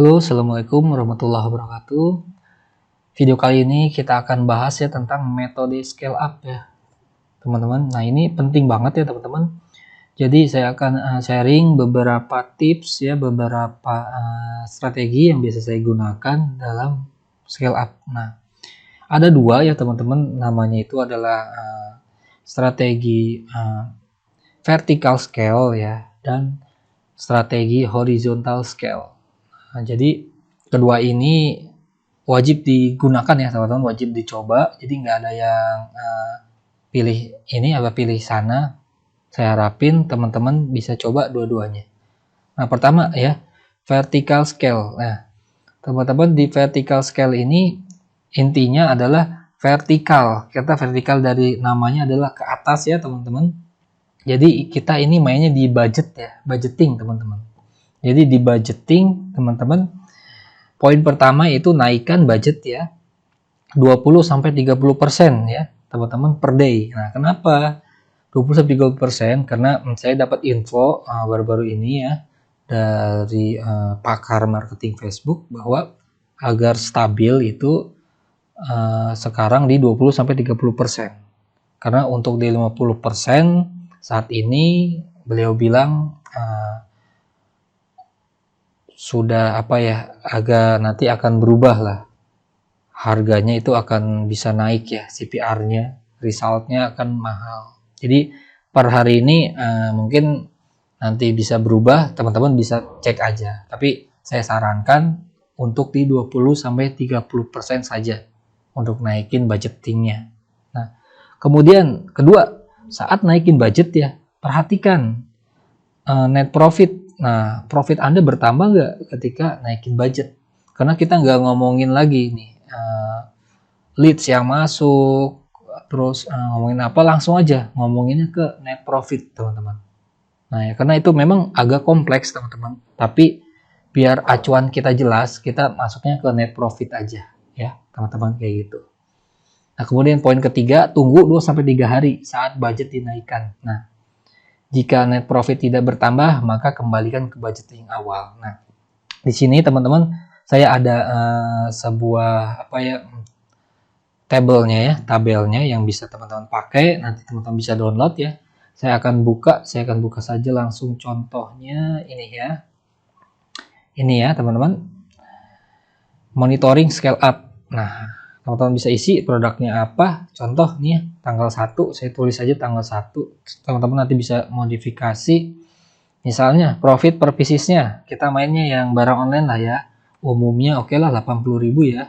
Halo, Assalamualaikum warahmatullahi wabarakatuh. Video kali ini kita akan bahas ya tentang metode scale up ya, teman-teman. Nah, ini penting banget ya, teman-teman. Jadi saya akan sharing beberapa tips ya, beberapa strategi yang biasa saya gunakan dalam scale up. Nah, ada dua ya, teman-teman. Namanya itu adalah strategi vertical scale ya, dan strategi horizontal scale. Nah, jadi kedua ini wajib digunakan ya, teman-teman, wajib dicoba. Jadi nggak ada yang pilih ini apa pilih sana. Saya harapin teman-teman bisa coba dua-duanya. Nah, pertama ya, vertical scale. Nah, teman-teman, di vertical scale ini intinya adalah vertikal. Kata vertikal dari namanya adalah ke atas ya, teman-teman. Jadi kita ini mainnya di budget ya, budgeting, teman-teman. Jadi di budgeting, teman-teman, poin pertama itu naikkan budget ya 20-30% ya, teman-teman, per day. Nah, kenapa 20-30%? Karena saya dapat info baru-baru ini ya dari pakar marketing Facebook bahwa agar stabil itu sekarang di 20-30%. Karena untuk di 50% saat ini beliau bilang sudah agak nanti akan berubah lah, harganya itu akan bisa naik ya, CPR-nya, resultnya akan mahal. Jadi per hari ini mungkin nanti bisa berubah, teman-teman bisa cek aja. Tapi saya sarankan untuk di 20-30% saja untuk naikin budgetingnya. Nah, kemudian kedua, saat naikin budget ya, perhatikan net profit. Nah, profit Anda bertambah nggak ketika naikin budget? Karena kita nggak ngomongin lagi nih leads yang masuk, terus ngomongin apa, langsung aja ngomonginnya ke net profit, teman-teman. Nah, ya, karena itu memang agak kompleks, teman-teman. Tapi biar acuan kita jelas, kita masuknya ke net profit aja ya, teman-teman, kayak gitu. Nah, kemudian poin ketiga, tunggu 2-3 hari saat budget dinaikkan. Nah, jika net profit tidak bertambah, maka kembalikan ke budgeting awal. Nah, di sini, teman-teman, saya ada sebuah tabelnya yang bisa teman-teman pakai. Nanti teman-teman bisa download ya. Saya akan buka saja langsung contohnya ini ya. Ini ya, teman-teman. Monitoring scale up. Nah, teman-teman bisa isi produknya apa. Contoh nih, tanggal 1, saya tulis aja tanggal 1. Teman-teman nanti bisa modifikasi. Misalnya profit per piecesnya, kita mainnya yang barang online lah ya. Umumnya oke lah 80.000 ya.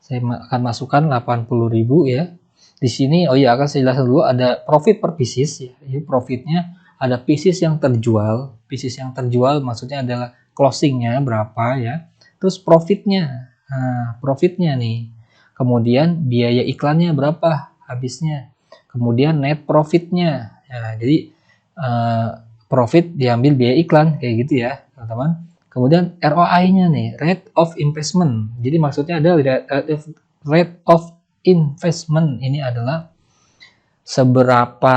Saya akan masukkan 80.000 ya. Di sini akan saya jelaskan dulu ada profit per pieces ya. Ini profitnya ada pieces yang terjual. Pieces yang terjual maksudnya adalah closingnya berapa ya. Terus profitnya. Nah, profitnya nih. Kemudian biaya iklannya berapa habisnya. Kemudian net profitnya. Ya, jadi profit diambil biaya iklan kayak gitu ya, teman-teman. Kemudian ROI-nya nih, rate of investment. Jadi maksudnya adalah rate of investment ini adalah seberapa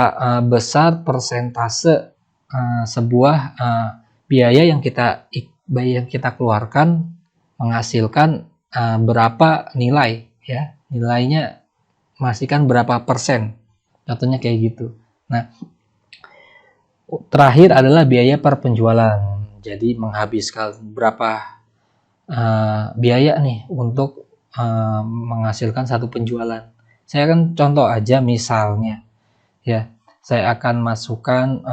besar persentase sebuah biaya yang kita keluarkan menghasilkan berapa nilai ya. Nilainya menghasilkan berapa persen. Contohnya kayak gitu. Nah, terakhir adalah biaya per penjualan. Jadi menghabiskan berapa biaya nih untuk menghasilkan satu penjualan. Saya akan contoh aja misalnya ya. Saya akan masukkan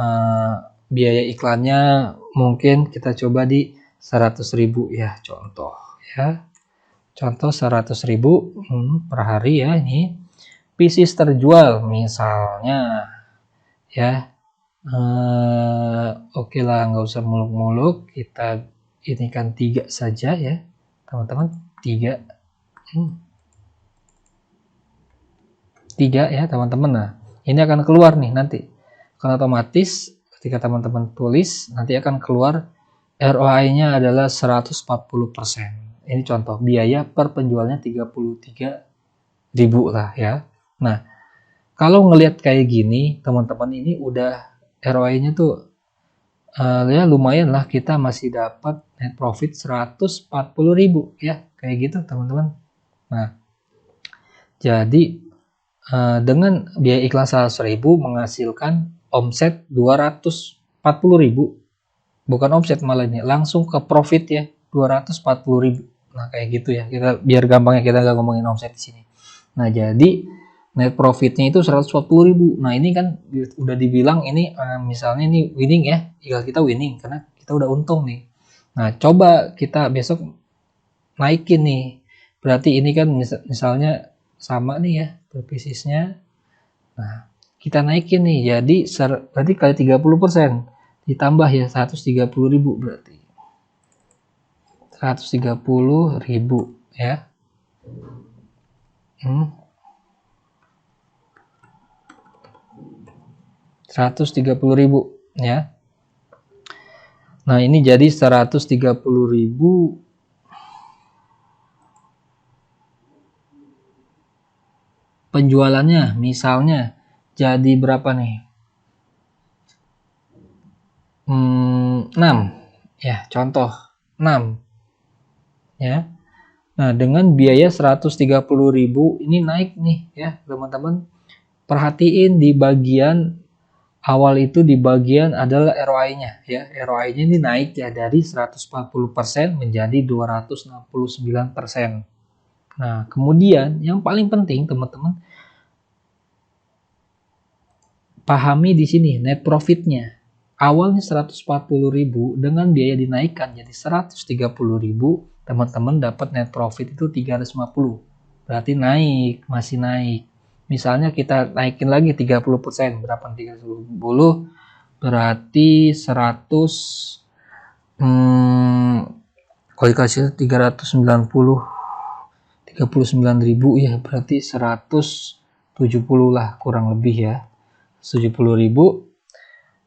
biaya iklannya, mungkin kita coba di 100.000 ya, contoh ya. Contoh 100.000 per hari ya. Ini pieces terjual misalnya ya. Oke lah, nggak usah muluk-muluk, kita ini kan 3 saja ya, teman-teman. 3 ya, teman-teman. Nah, ini akan keluar nih nanti, karena otomatis ketika teman-teman tulis nanti akan keluar ROI-nya adalah 140%. Ini contoh biaya per penjualnya 33.000 lah ya. Nah, kalau ngelihat kayak gini, teman-teman, ini udah ROI-nya tuh Ya lumayan lah, kita masih dapat net profit 140.000 ya, kayak gitu teman-teman. Nah, jadi dengan biaya iklan 100.000 menghasilkan omset 240.000, bukan omset malah ini, langsung ke profit ya, 240.000. Nah, kayak gitu ya. Kita biar gampangnya kita nggak ngomongin omset di sini. Nah, jadi net profitnya itu 140.000. Nah, ini kan udah dibilang ini misalnya ini winning ya, tinggal kita winning karena kita udah untung nih. Nah, coba kita besok naikin nih. Berarti ini kan misalnya sama nih ya bisnisnya. Nah, kita naikin nih jadi berarti kali 30% ditambah ya 130.000, berarti 130.000 ya. 130.000 ya. Nah, ini jadi 130.000 penjualannya misalnya jadi berapa nih? 6 ya, contoh 6 ya. Nah, dengan biaya 130.000 ini naik nih ya, teman-teman. Perhatiin di bagian awal itu, di bagian adalah ROI-nya ya. ROI-nya ini naik ya dari 140% menjadi 269%. Nah, kemudian yang paling penting teman-teman pahami di sini net profitnya. Awalnya 140.000 dengan biaya dinaikkan jadi 130.000, teman-teman dapat net profit itu 350. Berarti naik, masih naik. Misalnya kita naikin lagi 30%, berapa 30? Berarti 100 kalau dikasih 390 39.000 ya, berarti 170 lah kurang lebih ya. 70.000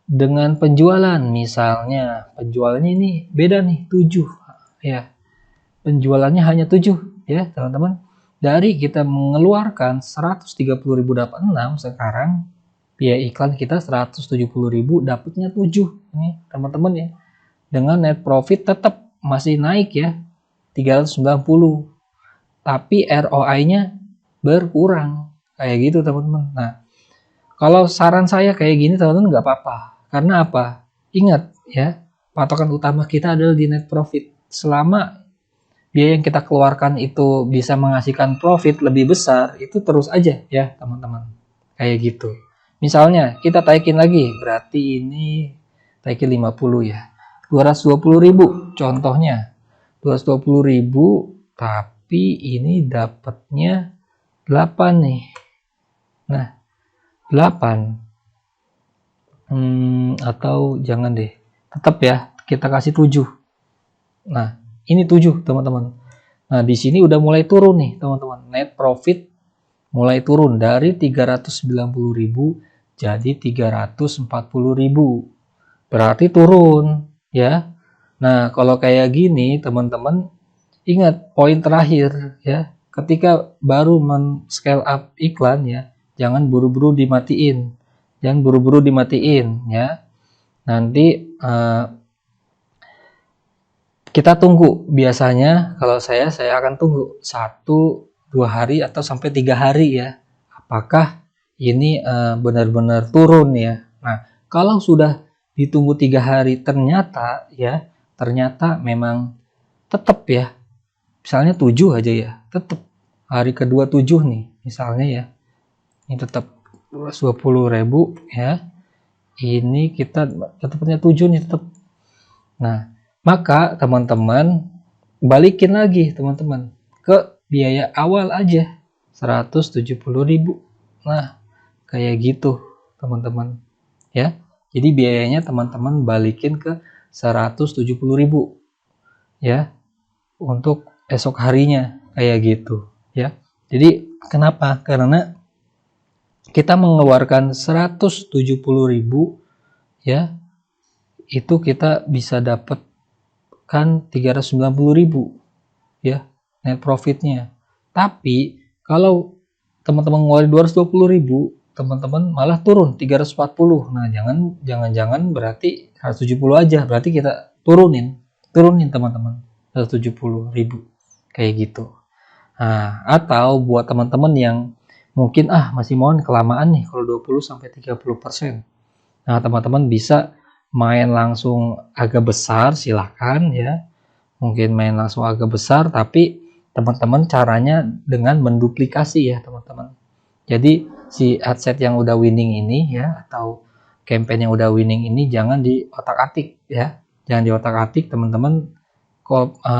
dengan penjualan, misalnya penjualnya ini beda nih 7 ya, penjualannya hanya 7 ya teman-teman. Dari kita mengeluarkan 130.000 dapat 6, sekarang biaya iklan kita 170.000 dapatnya 7 nih teman-teman ya. Dengan net profit tetap masih naik ya 390, tapi ROI-nya berkurang kayak gitu teman-teman. Nah, kalau saran saya kayak gini teman-teman nggak apa-apa. Karena apa? Ingat ya, patokan utama kita adalah di net profit. Selama biaya yang kita keluarkan itu bisa menghasilkan profit lebih besar, itu terus aja ya teman-teman. Kayak gitu. Misalnya kita taikin lagi, berarti ini taikin 50 ya. 220.000 contohnya. 220.000 tapi ini dapatnya 8 nih. Nah, 8 atau jangan deh, tetap ya kita kasih 7. Nah, ini 7 teman-teman. Nah, di sini udah mulai turun nih teman-teman. Net profit mulai turun dari 390.000 jadi 340.000. Berarti turun ya. Nah, kalau kayak gini teman-teman ingat poin terakhir ya. Ketika baru men-scale up iklan ya, jangan buru-buru dimatiin. Jangan buru-buru dimatiin ya. Nanti kita tunggu. Biasanya kalau saya akan tunggu 1-2 hari atau sampai 3 hari ya. Apakah ini benar-benar turun ya. Nah, kalau sudah ditunggu 3 hari ternyata memang tetap ya. Misalnya 7 aja ya, tetap hari kedua 7 nih misalnya ya. Ini tetap 20.000 ya. Ini kita tetapnya 7 nih tetap. Nah, maka teman-teman balikin lagi teman-teman ke biaya awal aja 170.000. Nah, kayak gitu teman-teman ya. Jadi biayanya teman-teman balikin ke 170.000 ya untuk esok harinya kayak gitu ya. Jadi kenapa? Karena kita mengeluarkan 170.000 ya, itu kita bisa dapatkan 390.000 ya net profitnya. Tapi kalau teman-teman ngeluarin 220.000 teman-teman malah turun 340. Nah, jangan berarti 170 aja, berarti kita turunin teman-teman 170.000 kayak gitu. Nah, atau buat teman-teman yang mungkin masih mohon kelamaan nih kalau 20 sampai 30%. Nah, teman-teman bisa main langsung agak besar, silahkan ya. Mungkin main langsung agak besar, tapi teman-teman caranya dengan menduplikasi ya teman-teman. Jadi si adset yang udah winning ini ya, atau campaign yang udah winning ini jangan diotak-atik ya. Jangan diotak-atik, teman-teman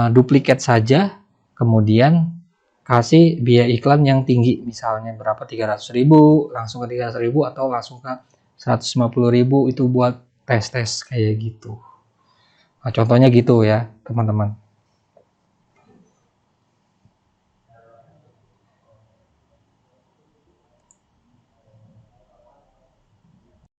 duplikat saja, kemudian kasih biaya iklan yang tinggi, misalnya berapa, 300.000, langsung ke 300.000 atau langsung ke 150.000 itu buat tes kayak gitu. Nah, contohnya gitu ya teman-teman.